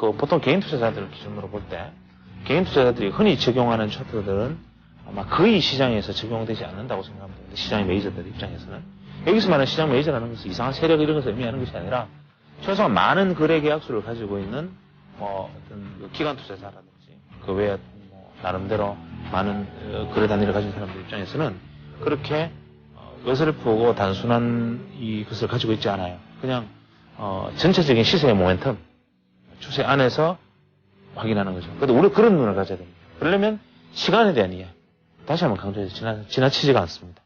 그 보통 개인 투자자들을 기준으로 볼 때 개인 투자자들이 흔히 적용하는 차트들은 아마 거의 시장에서 적용되지 않는다고 생각합니다. 시장의 메이저들 입장에서는. 여기서 말하는 시장 메이저라는 것은 이상한 세력 이런 것을 의미하는 것이 아니라 최소한 많은 거래 계약수를 가지고 있는 어떤 그 기관 투자자라든지 그 외에 나름대로 많은 거래 단위를 가진 사람들 입장에서는 그렇게 어설프고 단순한 이것을 가지고 있지 않아요. 그냥 전체적인 시세의 모멘텀, 추세 안에서 확인하는 거죠. 그런데 우리 그런 눈을 가져야 됩니다. 그러려면 시간에 대한 이해, 다시 한번 강조해서 지나치지가 않습니다.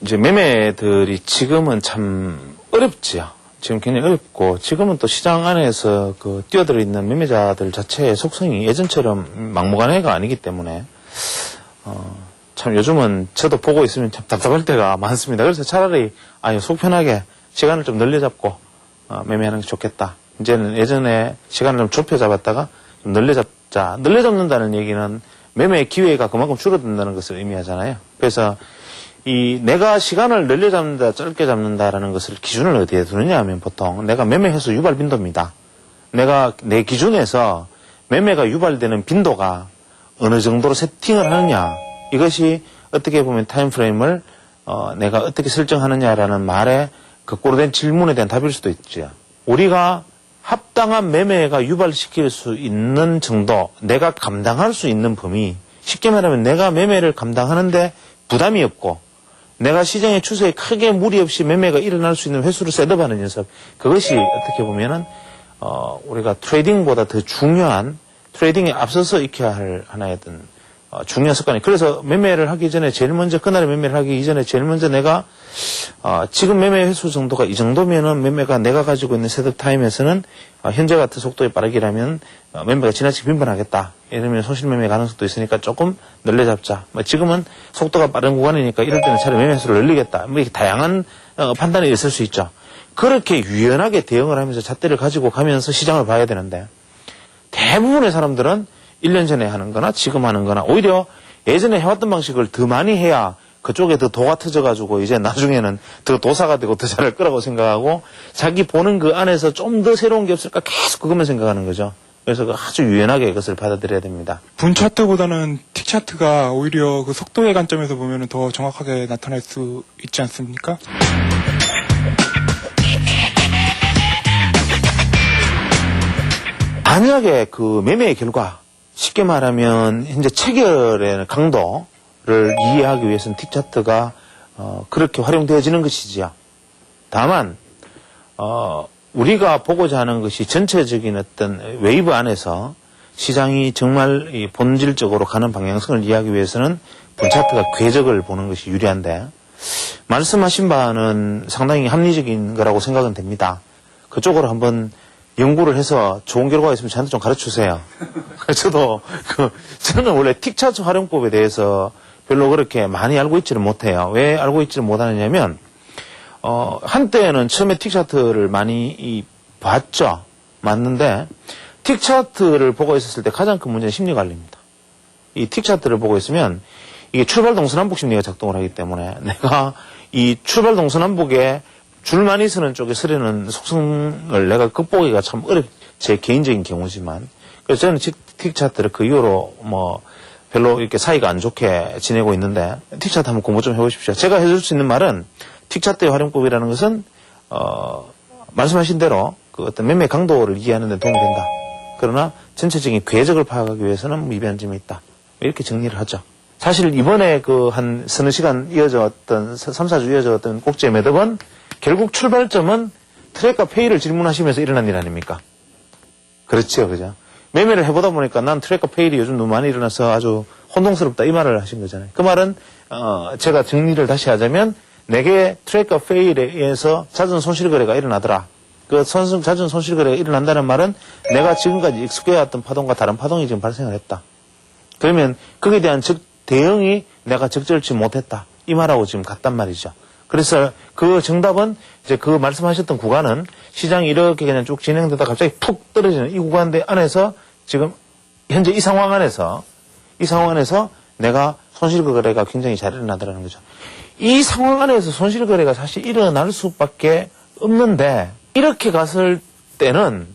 이제 매매들이 지금은 참 어렵지요. 지금 굉장히 어렵고, 지금은 또 시장 안에서 그 뛰어들어 있는 매매자들 자체의 속성이 예전처럼 막무가내가 아니기 때문에, 참 요즘은 저도 보고 있으면 참 답답할 때가 많습니다. 그래서 차라리, 속 편하게 시간을 좀 늘려잡고, 매매하는 게 좋겠다. 이제는 예전에 시간을 좀 좁혀 잡았다가 좀 늘려잡자. 늘려잡는다는 얘기는 매매의 기회가 그만큼 줄어든다는 것을 의미하잖아요. 그래서 내가 시간을 늘려잡는다, 짧게 잡는다라는 것을 기준을 어디에 두느냐 하면 보통 내가 매매 횟수 유발 빈도입니다. 내가 내 기준에서 매매가 유발되는 빈도가 어느 정도로 세팅을 하느냐. 이것이 어떻게 보면 타임프레임을 내가 어떻게 설정하느냐라는 말에 거꾸로 된 질문에 대한 답일 수도 있죠. 우리가 합당한 매매가 유발시킬 수 있는 정도, 내가 감당할 수 있는 범위, 쉽게 말하면 내가 매매를 감당하는데 부담이 없고 내가 시장의 추세에 크게 무리 없이 매매가 일어날 수 있는 횟수를 셋업하는 연습, 그것이 어떻게 보면은 우리가 트레이딩보다 더 중요한, 트레이딩에 앞서서 익혀야 할 하나의 어떤 중요한 습관이. 그래서 매매를 하기 전에 제일 먼저, 그날에 매매를 하기 이전에 제일 먼저 내가 지금 매매 횟수 정도가 이 정도면은 매매가 내가 가지고 있는 셋업 타임에서는 현재 같은 속도에 빠르기라면 매매가 지나치게 빈번하겠다. 이러면 손실 매매 가능성도 있으니까 조금 늘려잡자. 지금은 속도가 빠른 구간이니까 이럴 때는 차라리 매매 횟수를 늘리겠다. 이렇게 다양한 판단이 있을 수 있죠. 그렇게 유연하게 대응을 하면서 잣대를 가지고 가면서 시장을 봐야 되는데, 대부분의 사람들은 1년 전에 하는 거나 지금 하는 거나 오히려 예전에 해왔던 방식을 더 많이 해야 그쪽에 더 도가 터져가지고 이제 나중에는 더 도사가 되고 더 잘할 거라고 생각하고, 자기 보는 그 안에서 좀 더 새로운 게 없을까 계속 그것만 생각하는 거죠. 그래서 아주 유연하게 이것을 받아들여야 됩니다. 분 차트보다는 틱 차트가 오히려 그 속도의 관점에서 보면 더 정확하게 나타날 수 있지 않습니까? 만약에 그 매매의 결과, 쉽게 말하면 현재 체결의 강도를 이해하기 위해서는 틱 차트가 그렇게 활용되어지는 것이지요. 다만 우리가 보고자 하는 것이 전체적인 어떤 웨이브 안에서 시장이 정말 본질적으로 가는 방향성을 이해하기 위해서는 분 차트가 궤적을 보는 것이 유리한데, 말씀하신 바는 상당히 합리적인 거라고 생각은 됩니다. 그쪽으로 한번 연구를 해서 좋은 결과가 있으면 저한테 좀 가르쳐주세요. 저도 저는 원래 틱 차트 활용법에 대해서 별로 그렇게 많이 알고 있지를 못해요. 왜 알고 있지를 못하느냐면 한때는 처음에 틱 차트를 많이 봤죠. 맞는데 틱 차트를 보고 있었을 때 가장 큰 문제는 심리 관리입니다. 이 틱 차트를 보고 있으면 이게 출발 동서남북 심리가 작동을 하기 때문에 내가 이 출발 동서남북에 줄 많이 서는 쪽에 서려는 속성을 내가 극복하기가 참 제 개인적인 경우지만, 그래서 저는 틱 차트를 그 이후로 별로 이렇게 사이가 안 좋게 지내고 있는데, 틱 차트 한번 공부 좀 해보십시오. 제가 해줄 수 있는 말은 틱 차트의 활용법이라는 것은 말씀하신 대로 그 어떤 매매 강도를 이해하는 데 도움이 된다. 그러나 전체적인 궤적을 파악하기 위해서는 미비한 점이 있다. 이렇게 정리를 하죠. 사실 이번에 한 서너 시간 이어졌던 3, 4주 이어졌던 꼭지의 매듭은 결국 출발점은 트랙과 페이를 질문하시면서 일어난 일 아닙니까? 그렇죠, 그죠? 매매를 해보다 보니까 난 트랙과 페일이 요즘 너무 많이 일어나서 아주 혼동스럽다, 이 말을 하신 거잖아요. 그 말은 제가 정리를 다시 하자면, 내게 트랙과 페일에 의해서 잦은 손실 거래가 일어나더라. 그 잦은 손실 거래가 일어난다는 말은 내가 지금까지 익숙해왔던 파동과 다른 파동이 지금 발생을 했다. 그러면 거기에 대한 대응이 내가 적절치 못했다, 이 말하고 지금 같단 말이죠. 그래서 그 정답은 이제 그 말씀하셨던 구간은 시장이 이렇게 그냥 쭉 진행되다 갑자기 푹 떨어지는 이 구간 안에서 지금 현재 이 상황 안에서 내가 손실거래가 굉장히 잘 일어나더라는 거죠. 이 상황 안에서 손실거래가 사실 일어날 수밖에 없는데 이렇게 갔을 때는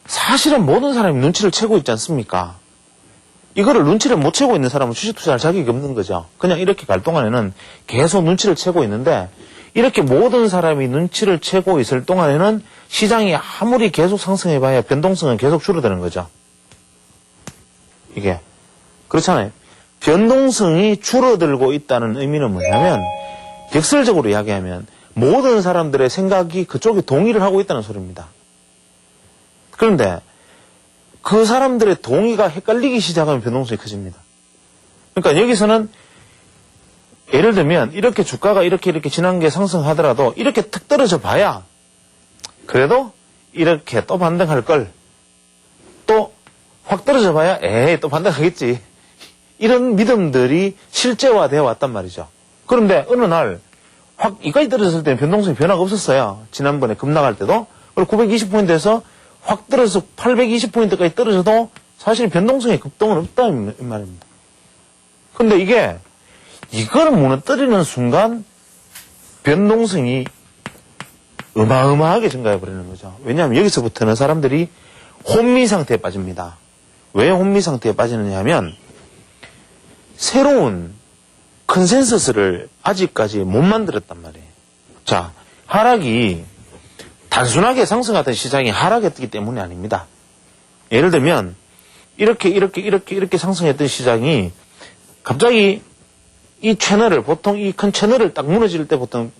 사실은 모든 사람이 눈치를 채고 있지 않습니까? 이거를 눈치를 못 채고 있는 사람은 주식 투자할 자격이 없는 거죠. 그냥 이렇게 갈 동안에는 계속 눈치를 채고 있는데 이렇게 모든 사람이 눈치를 채고 있을 동안에는 시장이 아무리 계속 상승해봐야 변동성은 계속 줄어드는 거죠. 이게 그렇잖아요. 변동성이 줄어들고 있다는 의미는 뭐냐면 역설적으로 이야기하면 모든 사람들의 생각이 그쪽에 동의를 하고 있다는 소리입니다. 그런데 그 사람들의 동의가 헷갈리기 시작하면 변동성이 커집니다. 그러니까 여기서는 예를 들면 이렇게 주가가 이렇게 지난 게 상승하더라도 이렇게 탁 떨어져 봐야 그래도 이렇게 또 반등할 걸, 또 확 떨어져 봐야 에이 또 반등하겠지, 이런 믿음들이 실제화되어 왔단 말이죠. 그런데 어느 날 확 이까지 떨어졌을 때는 변동성이 변화가 없었어요. 지난번에 급락할 때도. 그리고 920포인트에서 확 떨어져서 820포인트까지 떨어져도 사실 변동성의 급등은 없다 이 말입니다. 근데 이걸 무너뜨리는 순간 변동성이 어마어마하게 증가해 버리는 거죠. 왜냐하면 여기서부터는 사람들이 혼미 상태에 빠집니다. 왜 혼미 상태에 빠지느냐 하면 새로운 컨센서스를 아직까지 못 만들었단 말이에요. 자, 하락이 단순하게 상승하던 시장이 하락했기 때문이 아닙니다. 예를 들면 이렇게 상승했던 시장이 갑자기 이 채널을, 보통 이 큰 채널을 딱 무너질 때 보통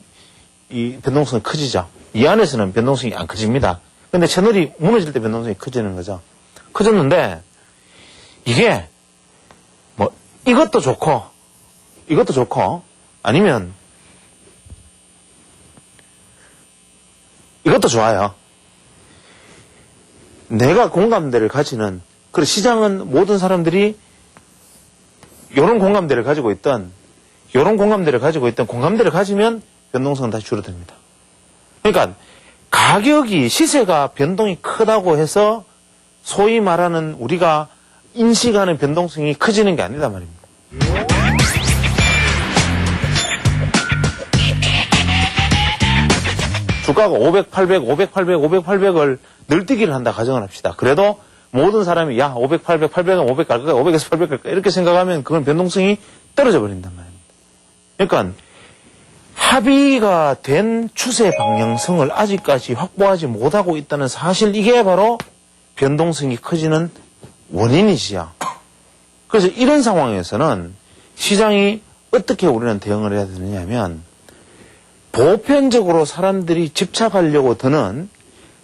이 변동성이 커지죠. 이 안에서는 변동성이 안 커집니다. 근데 채널이 무너질 때 변동성이 커지는 거죠. 커졌는데 이게 뭐 이것도 좋고 아니면 이것도 좋아요. 내가 공감대를 가지는, 그리고 시장은 모든 사람들이 요런 공감대를 가지고 있던 공감대를 가지면 변동성은 다시 줄어듭니다. 그러니까 가격이, 시세가 변동이 크다고 해서 소위 말하는 우리가 인식하는 변동성이 커지는 게 아니다 말입니다. 주가가 500, 800, 500, 800, 500, 800을 늘뛰기를 한다 가정을 합시다. 그래도 모든 사람이 야 500, 800, 800은 500 갈 거야, 500에서 800 갈 거야 이렇게 생각하면 그건 변동성이 떨어져 버린단 말입니다. 그러니까 합의가 된 추세 방향성을 아직까지 확보하지 못하고 있다는 사실, 이게 바로 변동성이 커지는 원인이지요. 그래서 이런 상황에서는 시장이 어떻게 우리는 대응을 해야 되느냐 하면 보편적으로 사람들이 집착하려고 드는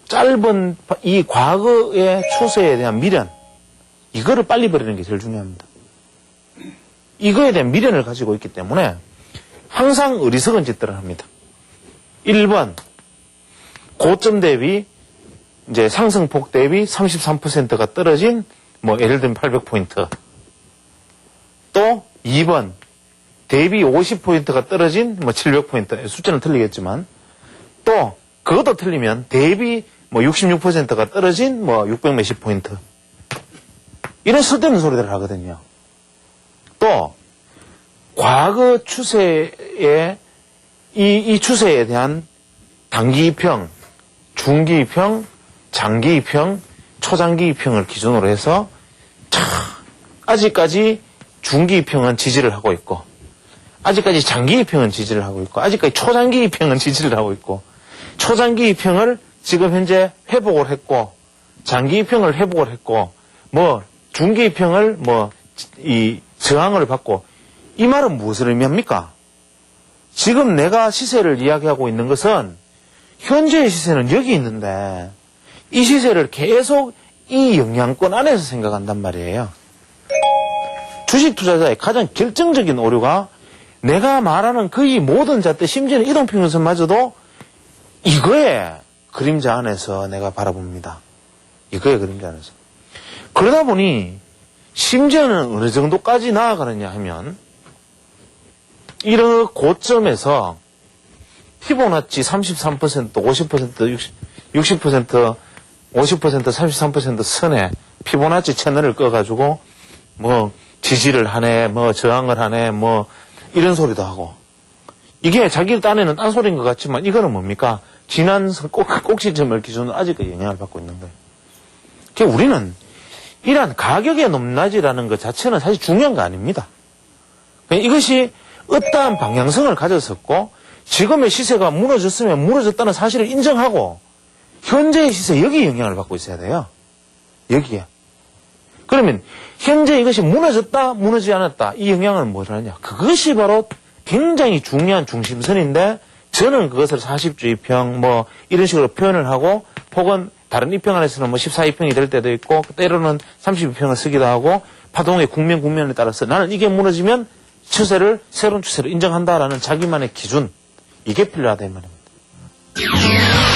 짧은 이 과거의 추세에 대한 미련, 이거를 빨리 버리는 게 제일 중요합니다. 이거에 대한 미련을 가지고 있기 때문에 항상 어리석은 짓들을 합니다. 1번, 고점 대비, 이제 상승폭 대비 33%가 떨어진, 뭐, 예를 들면 800포인트. 또, 2번, 대비 50포인트가 떨어진, 뭐, 700포인트. 숫자는 틀리겠지만. 또, 그것도 틀리면, 대비, 뭐, 66%가 떨어진, 뭐, 600 몇십 포인트. 이런 쓸데없는 소리들을 하거든요. 또, 과거 추세에, 이 추세에 대한 단기평, 중기평, 장기평, 초장기평을 기준으로 해서 아직까지 중기평은 지지를 하고 있고, 아직까지 장기평은 지지를 하고 있고, 아직까지 초장기평은 지지를 하고 있고, 초장기평을 지금 현재 회복을 했고, 장기평을 회복을 했고, 뭐 중기평을 뭐 이 저항을 받고, 이 말은 무엇을 의미합니까? 지금 내가 시세를 이야기하고 있는 것은 현재의 시세는 여기 있는데 이 시세를 계속 이 영향권 안에서 생각한단 말이에요. 주식 투자자의 가장 결정적인 오류가 내가 말하는 거의 모든 잣대, 심지어는 이동평균선마저도 이거의 그림자 안에서 내가 바라봅니다. 이거의 그림자 안에서. 그러다 보니 심지어는 어느 정도까지 나아가느냐 하면 이런 고점에서 피보나치 33%, 50%, 60%, 50%, 33% 선에 피보나치 채널을 꺼가지고 뭐 지지를 하네, 뭐 저항을 하네, 뭐 이런 소리도 하고, 이게 자기 딴에는 딴소리인 것 같지만 이거는 뭡니까? 지난 꼭지점을 기준으로 아직까지 영향을 받고 있는 거예요. 그러니까 우리는 이러한 가격의 높낮이라는 것 자체는 사실 중요한 거 아닙니다. 그러니까 이것이 어떠한 방향성을 가졌었고 지금의 시세가 무너졌으면 무너졌다는 사실을 인정하고 현재의 시세 여기에 영향을 받고 있어야 돼요. 여기에. 그러면 현재 이것이 무너졌다 무너지지 않았다 이 영향은 뭐라냐. 그것이 바로 굉장히 중요한 중심선인데 저는 그것을 40주의평 뭐 이런 식으로 표현을 하고 혹은 다른 이평 안에서는 뭐 14이평이 될 때도 있고 때로는 32평을 쓰기도 하고 파동의 국면에 따라서 나는 이게 무너지면 새로운 추세를 인정한다라는 자기만의 기준 이게 필요하다 이 말입니다.